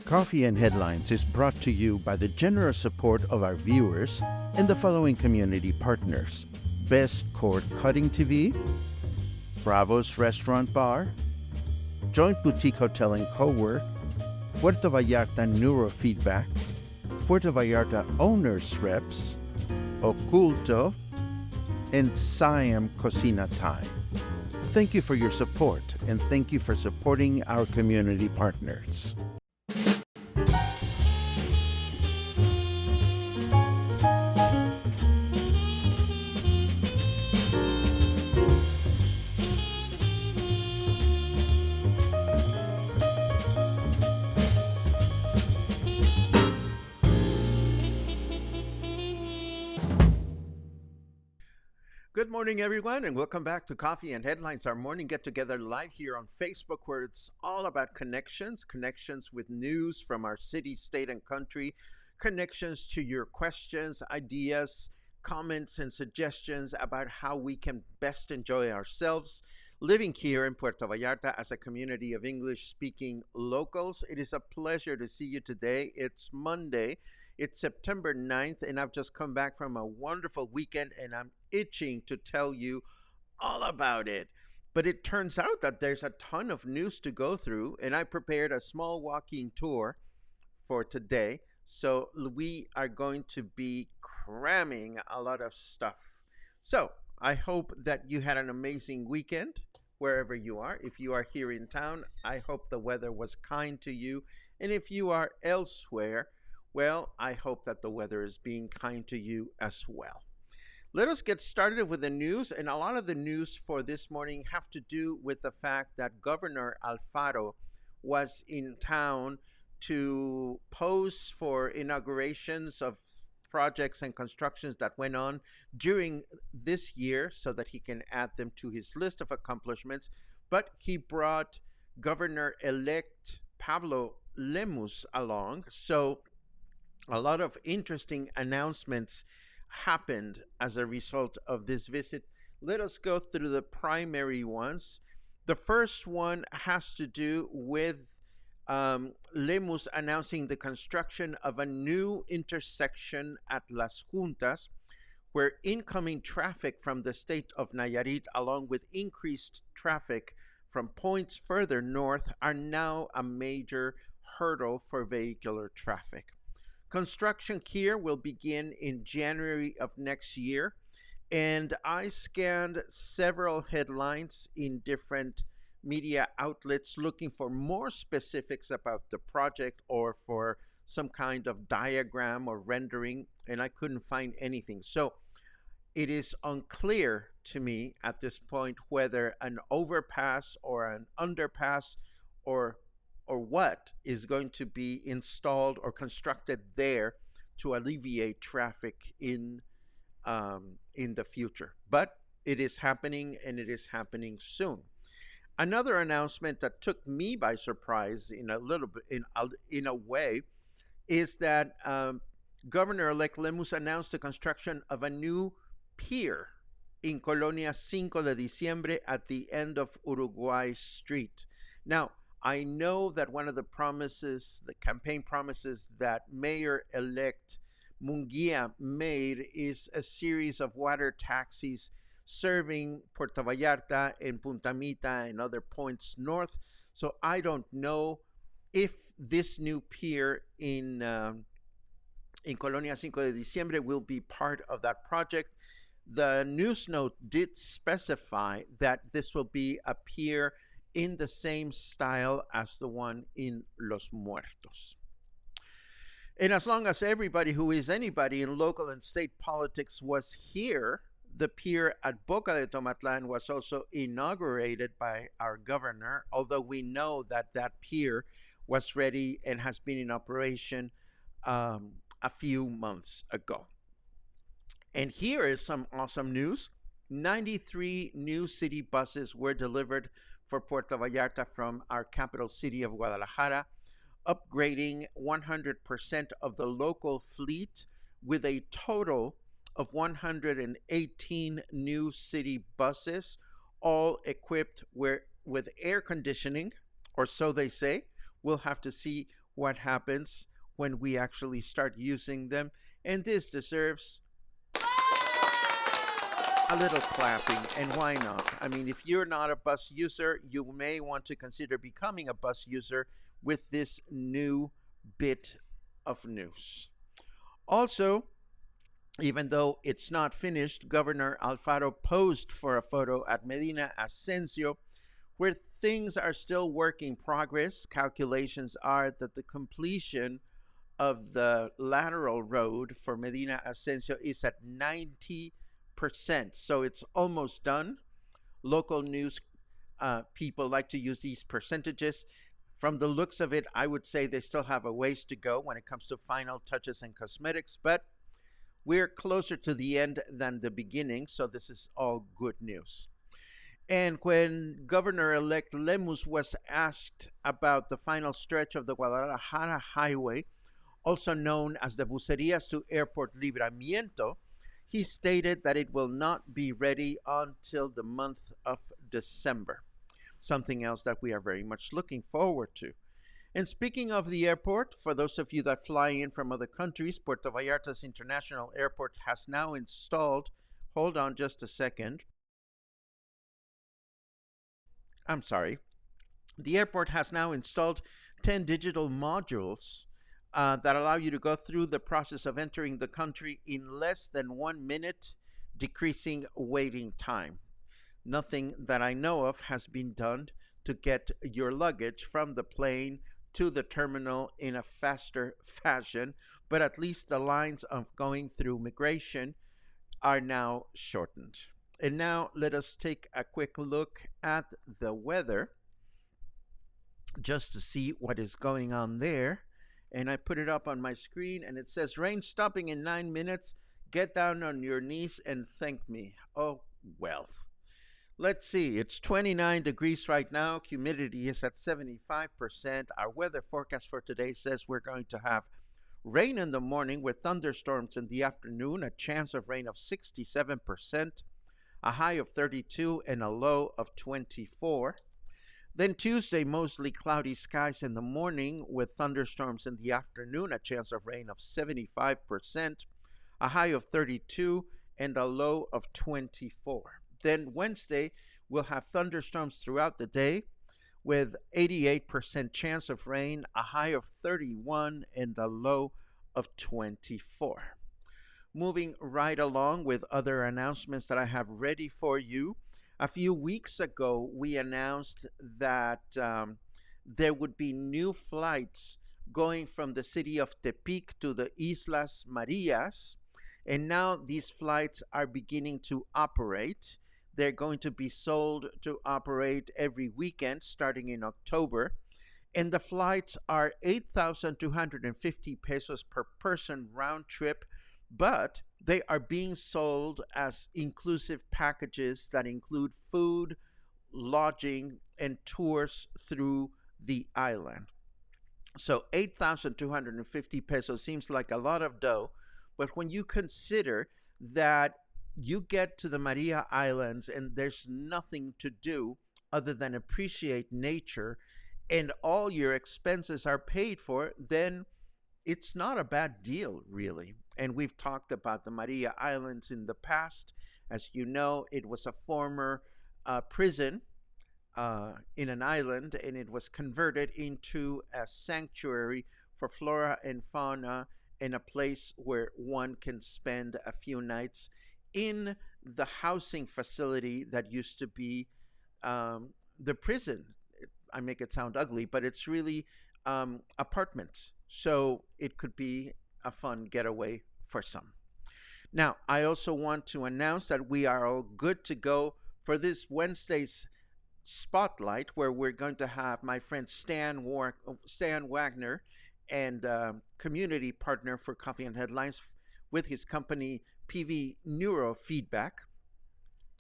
Coffee and Headlines is brought to you by the generous support of our viewers and the following community partners: Best Cord Cutting TV, Bravo's Restaurant Bar, Joint Boutique Hotel and Cowork, Puerto Vallarta Neurofeedback, Puerto Vallarta Owners Reps, Oculto, and Siam Cocina Time. Thank you for your support, and thank you for supporting our community partners. Good morning, everyone, and welcome back to Coffee and Headlines, our morning get-together live here on Facebook, where it's all about connections with news from our city, state, and country, connections to your questions, ideas, comments, and suggestions about how we can best enjoy ourselves living here in Puerto Vallarta as a community of English-speaking locals. It is a pleasure to see you today. It's Monday. It's September 9th, and I've just come back from a wonderful weekend, and I'm itching to tell you all about it. But it turns out that there's a ton of news to go through, and I prepared a small walking tour for today. So we are going to be cramming a lot of stuff. So I hope that you had an amazing weekend wherever you are. If you are here in town, I hope the weather was kind to you. And if you are elsewhere, well, I hope that the weather is being kind to you as well. Let us get started with the news, and a lot of the news for this morning have to do with the fact that Governor Alfaro was in town to pose for inaugurations of projects and constructions that went on during this year so that he can add them to his list of accomplishments. But he brought Governor-elect Pablo Lemus along, so a lot of interesting announcements happened as a result of this visit. Let us go through the primary ones. The first one has to do with Lemus announcing the construction of a new intersection at Las Juntas, where incoming traffic from the state of Nayarit, along with increased traffic from points further north, are now a major hurdle for vehicular traffic. Construction here will begin in January of next year, and I scanned several headlines in different media outlets looking for more specifics about the project or for some kind of diagram or rendering, and I couldn't find anything. So it is unclear to me at this point whether an overpass or an underpass or what is going to be installed or constructed there to alleviate traffic in the future. But it is happening, and it is happening soon. Another announcement that took me by surprise in a way is that Governor-elect Lemus announced the construction of a new pier in Colonia 5 de Diciembre at the end of Uruguay Street. Now, I know that one of the promises, the campaign promises that Mayor-elect Munguia made is a series of water taxis serving Puerto Vallarta and Punta Mita and other points north. So I don't know if this new pier in Colonia 5 de Diciembre will be part of that project. The news note did specify that this will be a pier in the same style as the one in Los Muertos. And as long as everybody who is anybody in local and state politics was here, the pier at Boca de Tomatlan was also inaugurated by our governor, although we know that that pier was ready and has been in operation a few months ago. And here is some awesome news. 93 new city buses were delivered for Puerto Vallarta from our capital city of Guadalajara, upgrading 100% of the local fleet with a total of 118 new city buses, all equipped with air conditioning, or so they say. We'll have to see what happens when we actually start using them. And this deserves a little clapping, and why not? I mean, if you're not a bus user, you may want to consider becoming a bus user with this new bit of news. Also, even though it's not finished, Governor Alfaro posed for a photo at Medina Ascencio, where things are still work in progress. Calculations are that the completion of the lateral road for Medina Ascencio is at 90%. So it's almost done. Local news people like to use these percentages. From the looks of it, I would say they still have a ways to go when it comes to final touches and cosmetics, but we're closer to the end than the beginning, so this is all good news. And when Governor-elect Lemus was asked about the final stretch of the Guadalajara Highway, also known as the Bucerias to Airport Libramiento, he stated that it will not be ready until the month of December, something else that we are very much looking forward to. And speaking of the airport, for those of you that fly in from other countries, Puerto Vallarta's International Airport has now installed, hold on just a second. I'm sorry. The airport has now installed 10 digital modules that allow you to go through the process of entering the country in less than 1 minute, decreasing waiting time. Nothing that I know of has been done to get your luggage from the plane to the terminal in a faster fashion, but at least the lines of going through migration are now shortened. And now let us take a quick look at the weather just to see what is going on there. And I put it up on my screen and it says rain stopping in 9 minutes. Get down on your knees and thank me. Oh, well. Let's see. It's 29 degrees right now. Humidity is at 75%. Our weather forecast for today says we're going to have rain in the morning with thunderstorms in the afternoon, a chance of rain of 67%, a high of 32 and a low of 24. Then Tuesday, mostly cloudy skies in the morning with thunderstorms in the afternoon, a chance of rain of 75%, a high of 32 and a low of 24. Then Wednesday, we'll have thunderstorms throughout the day with 88% chance of rain, a high of 31 and a low of 24. Moving right along with other announcements that I have ready for you. A few weeks ago, we announced that there would be new flights going from the city of Tepic to the Islas Marias, and now these flights are beginning to operate. They're going to be sold to operate every weekend starting in October, and the flights are 8,250 pesos per person round trip, but they are being sold as inclusive packages that include food, lodging, and tours through the island. So 8,250 pesos seems like a lot of dough, but when you consider that you get to the Maria Islands and there's nothing to do other than appreciate nature and all your expenses are paid for, then it's not a bad deal, really. And we've talked about the Maria Islands in the past. As you know, it was a former prison in an island, and it was converted into a sanctuary for flora and fauna and a place where one can spend a few nights in the housing facility that used to be the prison. I make it sound ugly, but it's really apartments. So it could be a fun getaway for some. Now, I also want to announce that we are all good to go for this Wednesday's Spotlight, where we're going to have my friend Stan Wagner and community partner for Coffee and Headlines with his company PV Neurofeedback.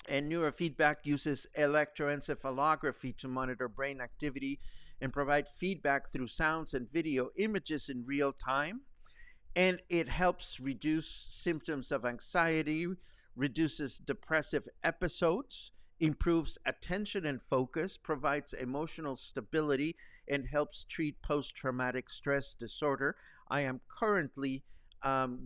And neurofeedback uses electroencephalography to monitor brain activity and provide feedback through sounds and video images in real time. And it helps reduce symptoms of anxiety, reduces depressive episodes, improves attention and focus, provides emotional stability, and helps treat post traumatic stress disorder. I am currently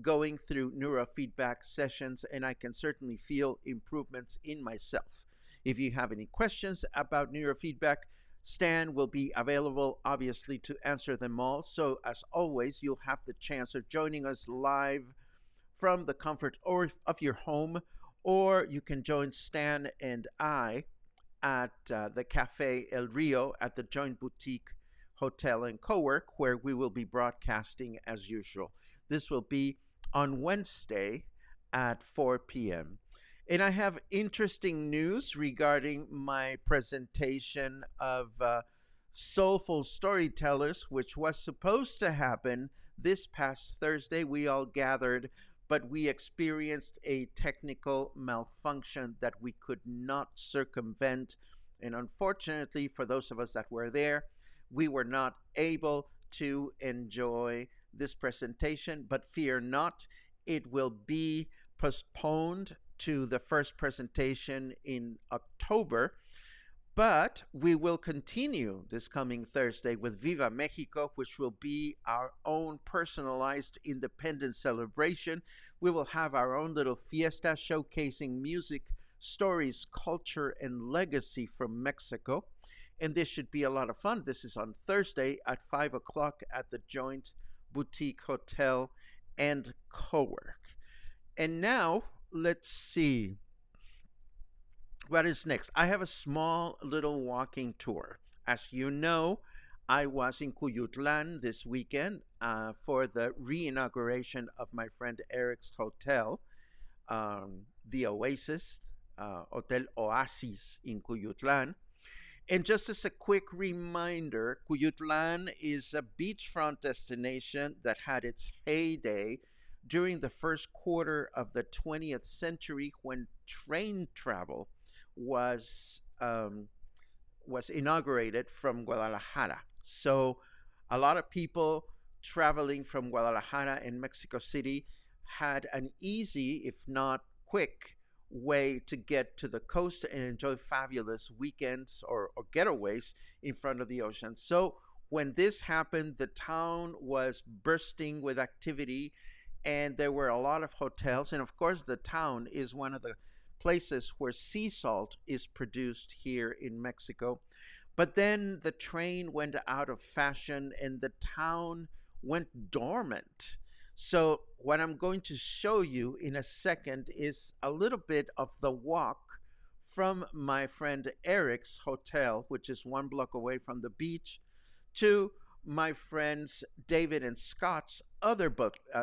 going through neurofeedback sessions, and I can certainly feel improvements in myself. If you have any questions about neurofeedback, Stan will be available, obviously, to answer them all. So, as always, you'll have the chance of joining us live from the comfort of your home, or you can join Stan and I at the Cafe El Rio at the Joint Boutique Hotel and Cowork, where we will be broadcasting as usual. This will be on Wednesday at 4 p.m. And I have interesting news regarding my presentation of Soulful Storytellers, which was supposed to happen this past Thursday. We all gathered, but we experienced a technical malfunction that we could not circumvent. And unfortunately, for those of us that were there, we were not able to enjoy this presentation. But fear not, it will be postponed to the first presentation in October. But we will continue this coming Thursday with Viva Mexico, which will be our own personalized independence celebration. We will have our own little fiesta showcasing music, stories, culture, and legacy from Mexico. And this should be a lot of fun. This is on Thursday at 5 o'clock at the Joint Boutique Hotel and Cowork. And now, let's see. What is next? I have a small little walking tour. As you know, I was in Cuyutlan this weekend for the re-inauguration of my friend Eric's hotel, the Oasis, Hotel Oasis in Cuyutlan. And just as a quick reminder, Cuyutlan is a beachfront destination that had its heyday during the first quarter of the 20th century when train travel was inaugurated from Guadalajara. So a lot of people traveling from Guadalajara and Mexico City had an easy, if not quick, way to get to the coast and enjoy fabulous weekends or getaways in front of the ocean. So when this happened, the town was bursting with activity, and there were a lot of hotels. And of course, the town is one of the places where sea salt is produced here in Mexico. But then the train went out of fashion and the town went dormant. So what I'm going to show you in a second is a little bit of the walk from my friend Eric's hotel, which is 1 block away from the beach, to my friends David and Scott's other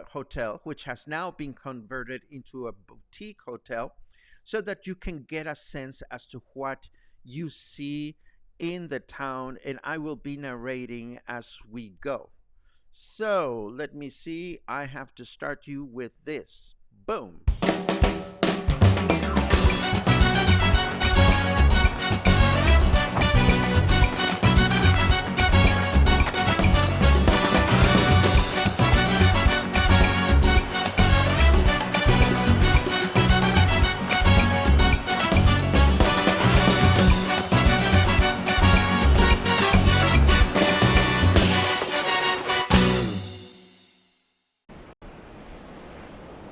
hotel, which has now been converted into a boutique hotel, so that you can get a sense as to what you see in the town, and I will be narrating as we go. So let me see. I have to start you with this. Boom.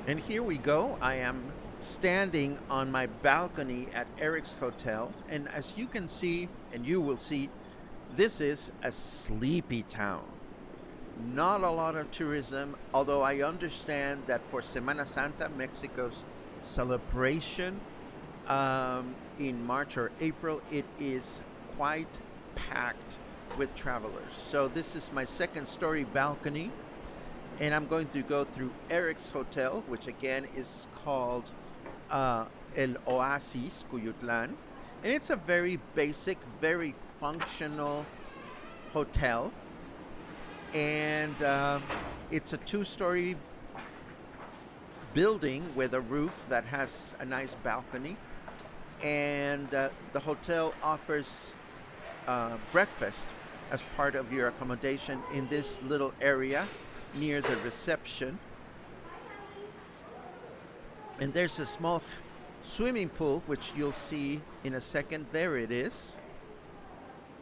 And here we go. I am standing on my balcony at Eric's hotel. And as you can see, and you will see, this is a sleepy town. Not a lot of tourism, although I understand that for Semana Santa, Mexico's celebration in March or April, it is quite packed with travelers. So this is my second story balcony. And I'm going to go through Eric's hotel, which again is called El Oasis, Cuyutlan. And it's a very basic, very functional hotel. And it's a 2-story building with a roof that has a nice balcony. And the hotel offers breakfast as part of your accommodation in this little area near the reception. And there's a small Swimming pool, which you'll see in a second. There it is.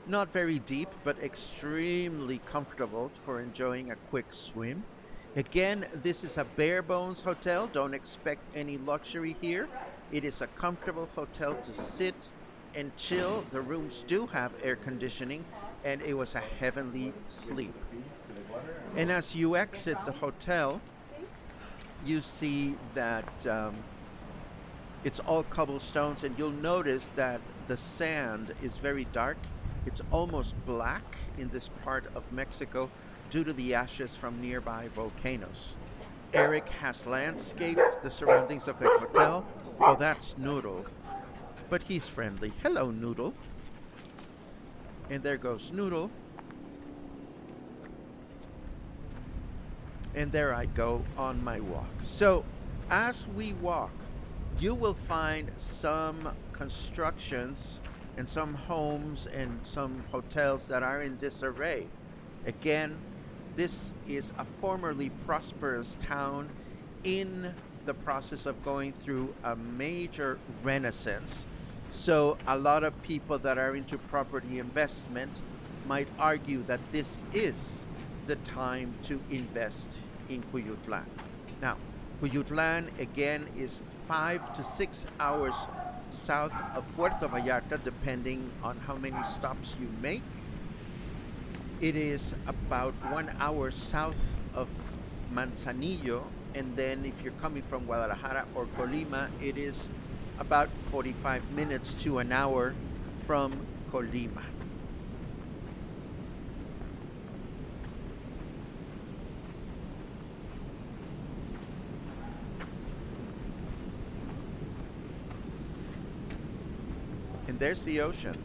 Not very deep, but extremely comfortable for enjoying a quick swim. Again, this is a bare bones hotel. Don't expect any luxury here. It is a comfortable hotel to sit and chill. The rooms do have air conditioning, and it was a heavenly sleep. And as you exit the hotel, you see that it's all cobblestones, and you'll notice that the sand is very dark. It's almost black in this part of Mexico due to the ashes from nearby volcanoes. Eric has landscaped the surroundings of the hotel. Oh, that's Noodle. But he's friendly. Hello, Noodle. And there goes Noodle. And there I go on my walk. So, as we walk, you will find some constructions and some homes and some hotels that are in disarray. Again, this is a formerly prosperous town in the process of going through a major renaissance. So a lot of people that are into property investment might argue that this is the time to invest in Cuyutlan. Now, Cuyutlan again is 5 to 6 hours south of Puerto Vallarta, depending on how many stops you make. It is about 1 hour south of Manzanillo, and then if you're coming from Guadalajara or Colima, it is about 45 minutes to an hour from Colima. And there's the ocean,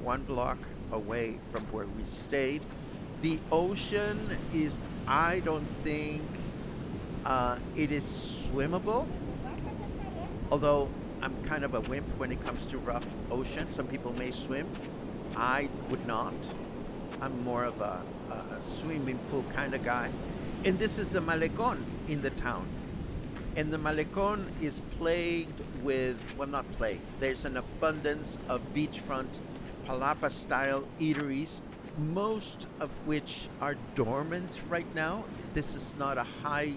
1 block away from where we stayed. The ocean is, I don't think it is swimmable, although I'm kind of a wimp when it comes to rough ocean. Some people may swim. I would not. I'm more of a swimming pool kind of guy. And this is the Malecón in the town. And the Malecón is plagued with, well, not plagued, there's an abundance of beachfront palapa-style eateries, most of which are dormant right now. This is not a high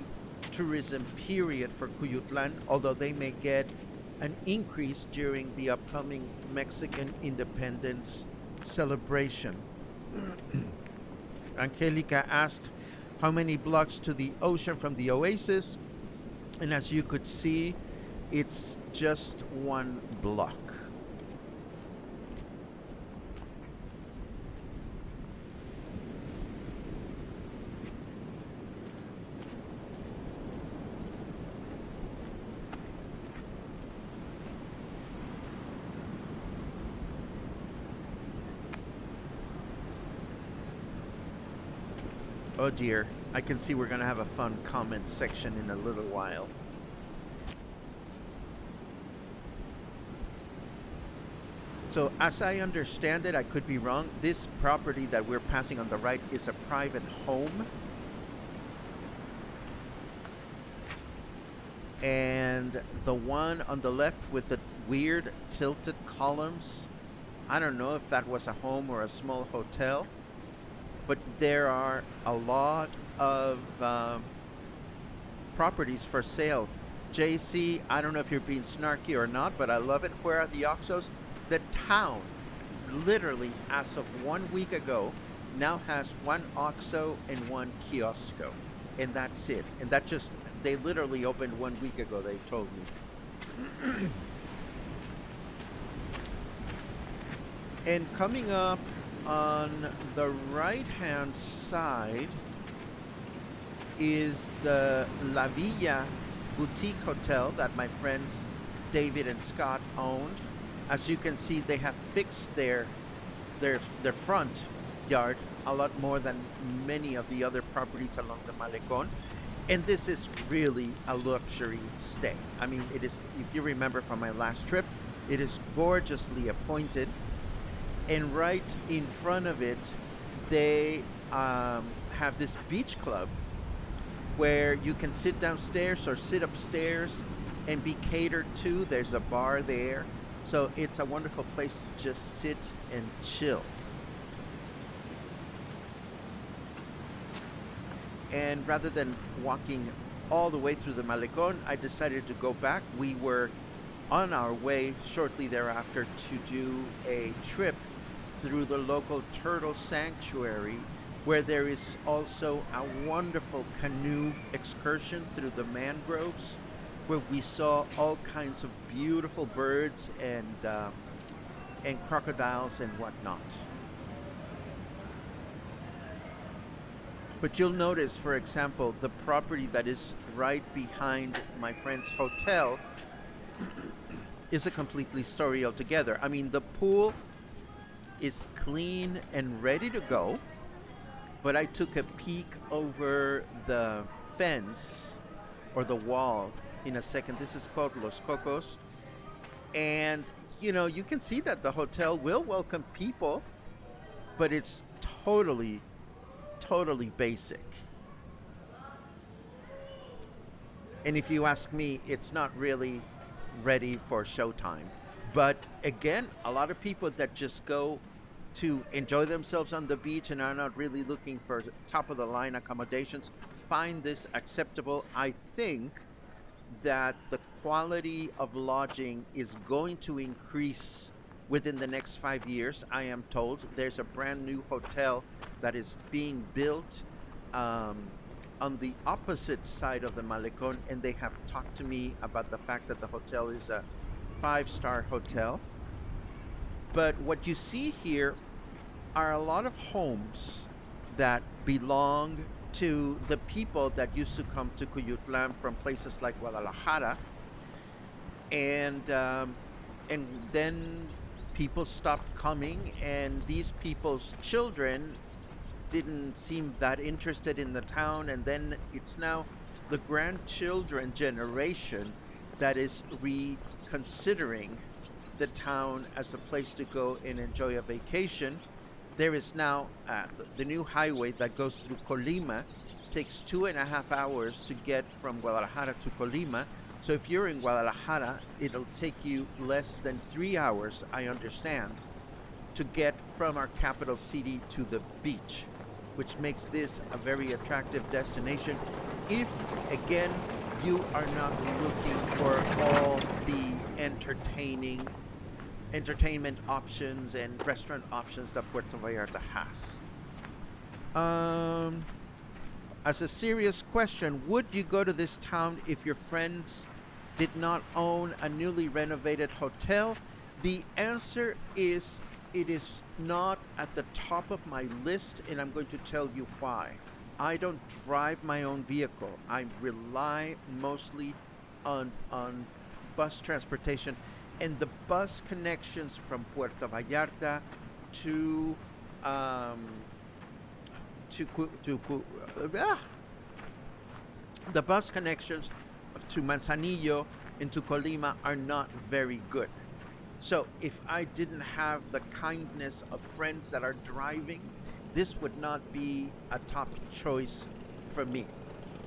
tourism period for Cuyutlan, although they may get an increase during the upcoming Mexican independence celebration. Angelica asked how many blocks to the ocean from the Oasis, and as you could see, it's just 1 block. Oh dear, I can see we're going to have a fun comment section in a little while. So as I understand it, I could be wrong, this property that we're passing on the right is a private home. And the one on the left with the weird tilted columns, I don't know if that was a home or a small hotel. But there are a lot of properties for sale. JC, I don't know if you're being snarky or not, but I love it. Where are the Oxxos? The town, literally, as of 1 week ago, now has 1 Oxxo and 1 Kiosco. And that's it. And that just, they literally opened 1 week ago, they told me. And coming up on the right-hand side is the La Villa Boutique Hotel that my friends David and Scott owned. As you can see, they have fixed their front yard a lot more than many of the other properties along the Malecón. And this is really a luxury stay. I mean, it is, if you remember from my last trip, it is gorgeously appointed. And right in front of it, they have this beach club where you can sit downstairs or sit upstairs and be catered to. There's a bar there. So it's a wonderful place to just sit and chill. And rather than walking all the way through the Malecon, I decided to go back. We were on our way shortly thereafter to do a trip through the local turtle sanctuary, where there is also a wonderful canoe excursion through the mangroves, where we saw all kinds of beautiful birds and crocodiles and whatnot. But you'll notice, for example, the property that is right behind my friend's hotel is a completely story altogether. I mean, the pool is clean and ready to go, but I took a peek over the fence or the wall in a second. This is called Los Cocos. And, you can see that the hotel will welcome people, but it's totally basic. And if you ask me, it's not really ready for showtime. But again, a lot of people that just go to enjoy themselves on the beach and are not really looking for top of the line accommodations find this acceptable. I think that the quality of lodging is going to increase within the next 5 years. I am told there's a brand new hotel that is being built on the opposite side of the Malecon, and they have talked to me about the fact that the hotel is a 5-star hotel. But what you see here are a lot of homes that belong to the people that used to come to Cuyutlan from places like Guadalajara, and then people stopped coming, and these people's children didn't seem that interested in the town, and then it's now the grandchildren generation that is reconsidering the town as a place to go and enjoy a vacation. There is now the new highway that goes through Colima, takes 2.5 hours to get from Guadalajara to Colima. So if you're in Guadalajara, it'll take you less than 3 hours, I understand, to get from our capital city to the beach, which makes this a very attractive destination if, again, you are not looking for all the entertainment options and restaurant options that Puerto Vallarta has. As a serious question, would you go to this town if your friends did not own a newly renovated hotel? The answer is it is not at the top of my list, and I'm going to tell you why. I don't drive my own vehicle. I rely mostly on bus transportation, and the bus connections from Puerto Vallarta to the bus connections to Manzanillo and to Colima are not very good. So if I didn't have the kindness of friends that are driving, this would not be a top choice for me.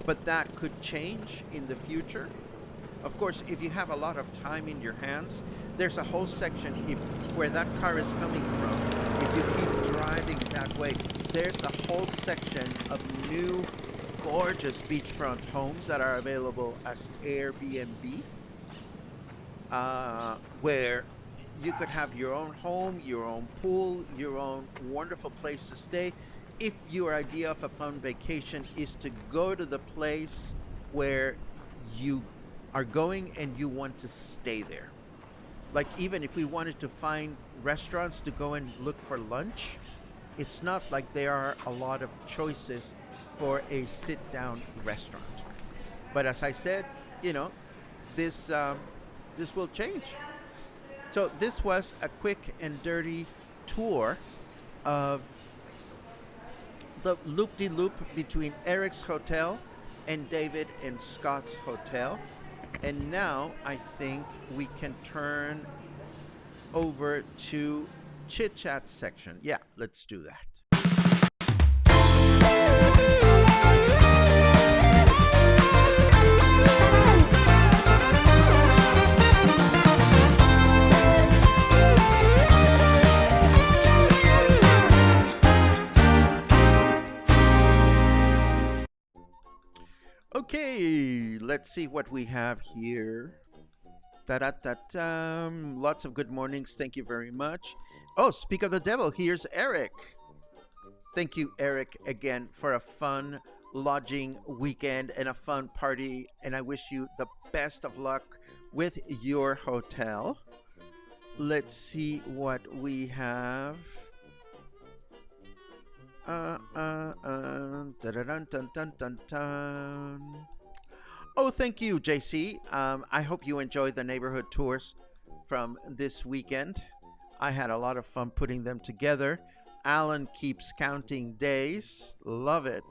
But that could change in the future. Of course, if you have a lot of time in your hands, there's a whole section where that car is coming from. If you keep driving that way, there's a whole section of new, gorgeous beachfront homes that are available as Airbnb, where you could have your own home, your own pool, your own wonderful place to stay. If your idea of a fun vacation is to go to the place where you are going and you want to stay there. Like, even if we wanted to find restaurants to go and look for lunch, it's not like there are a lot of choices for a sit-down restaurant. But as I said, this will change. So this was a quick and dirty tour of the loop-de-loop between Eric's hotel and David and Scott's hotel. And now I think we can turn over to chit-chat section. Yeah, let's do that. let's see what we have here. Da-da-da-da. Lots of good mornings. Thank you very much. Oh, speak of the devil, here's Eric. Thank you, Eric, again for a fun lodging weekend and a fun party. And I wish you the best of luck with your hotel. Let's see what we have. Dun-dun-dun-dun-dun. Oh, thank you, JC. I hope you enjoyed the neighborhood tours from this weekend. I had a lot of fun putting them together. Alan keeps counting days. Love it.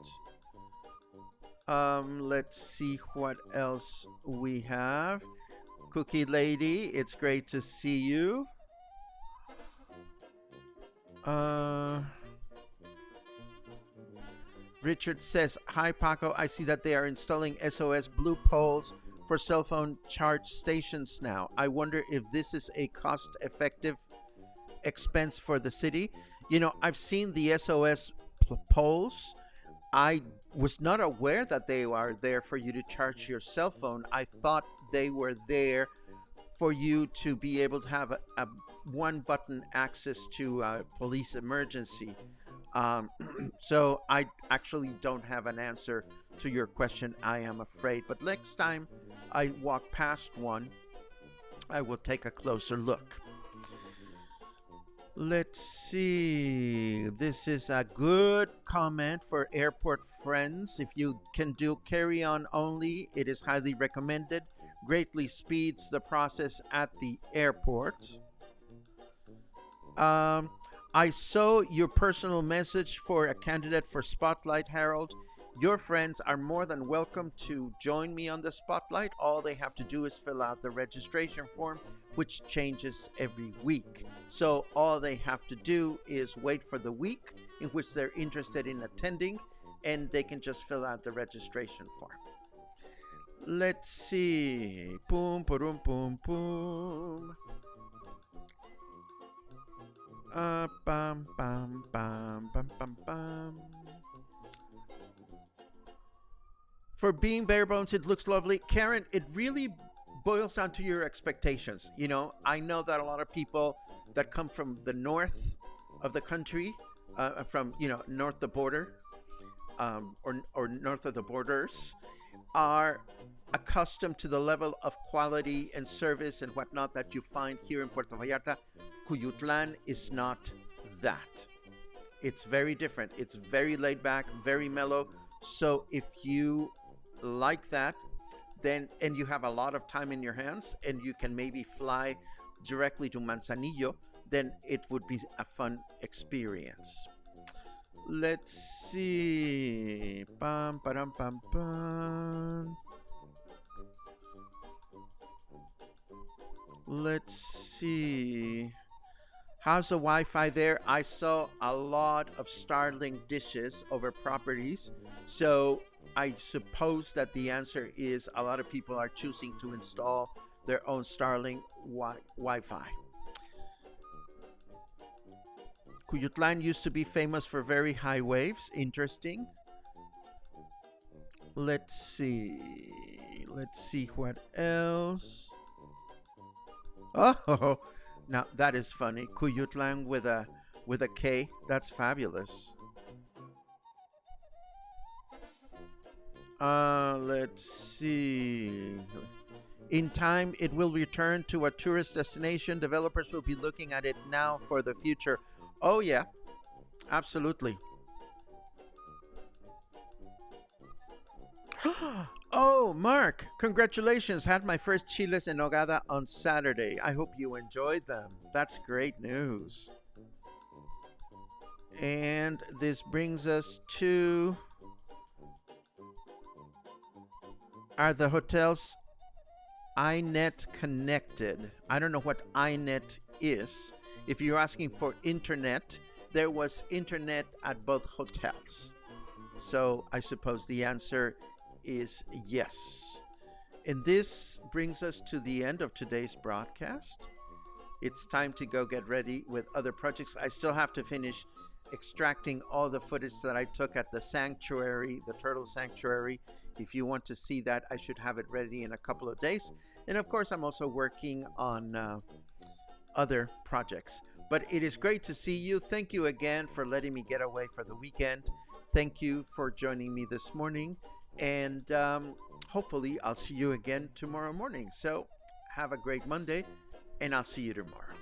Let's see what else we have. Cookie Lady, it's great to see you. Richard says, hi Paco, I see that they are installing SOS blue poles for cell phone charge stations now. I wonder if this is a cost-effective expense for the city. You know, I've seen the SOS poles. I was not aware that they are there for you to charge your cell phone. I thought they were there for you to be able to have a one-button access to a police emergency. So I actually don't have an answer to your question, I am afraid. But next time I walk past one, I will take a closer look. Let's see. This is a good comment for airport friends. If you can do carry-on only, it is highly recommended. Greatly speeds the process at the airport. I saw your personal message for a candidate for Spotlight, Harold. Your friends are more than welcome to join me on the Spotlight. All they have to do is fill out the registration form, which changes every week. So all they have to do is wait for the week in which they're interested in attending, and they can just fill out the registration form. Let's see. Boom, boom, boom, boom. Bam, bam, bam, bam, bam, bam. For being bare bones, it looks lovely. Karen, it really boils down to your expectations. You know, I know that a lot of people that come from the north of the country, from, you know, north of the border, or north of the borders, are accustomed to the level of quality and service and whatnot that you find here in Puerto Vallarta. Cuyutlan is not that. It's very different. It's very laid back, very mellow. So if you like that, then, and you have a lot of time in your hands and you can maybe fly directly to Manzanillo, then it would be a fun experience. Let's see. Bam, ba-dum, bam, bam. Let's see. How's the Wi-Fi there? I saw a lot of Starlink dishes over properties. So I suppose that the answer is a lot of people are choosing to install their own Starlink Wi-Fi. Cuyutlan used to be famous for very high waves. Interesting. Let's see. Let's see what else. Oh, now that is funny. Cuyutlan with a K. That's fabulous. Let's see. In time, it will return to a tourist destination. Developers will be looking at it now for the future. Oh, yeah. Absolutely. Oh, Mark, congratulations. Had my first chiles en nogada on Saturday. I hope you enjoyed them. That's great news. And this brings us to... Are the hotels iNet connected? I don't know what iNet is. If you're asking for internet, there was internet at both hotels. So I suppose the answer is yes. And this brings us to the end of today's broadcast. It's time to go get ready with other projects. I still have to finish extracting all the footage that I took at the sanctuary, the turtle sanctuary If you want to see that, I should have it ready in a couple of days. And of course, I'm also working on other projects. But it is great to see you. Thank you again for letting me get away for the weekend. Thank you for joining me this morning. And hopefully I'll see you again tomorrow morning. So have a great Monday, and I'll see you tomorrow.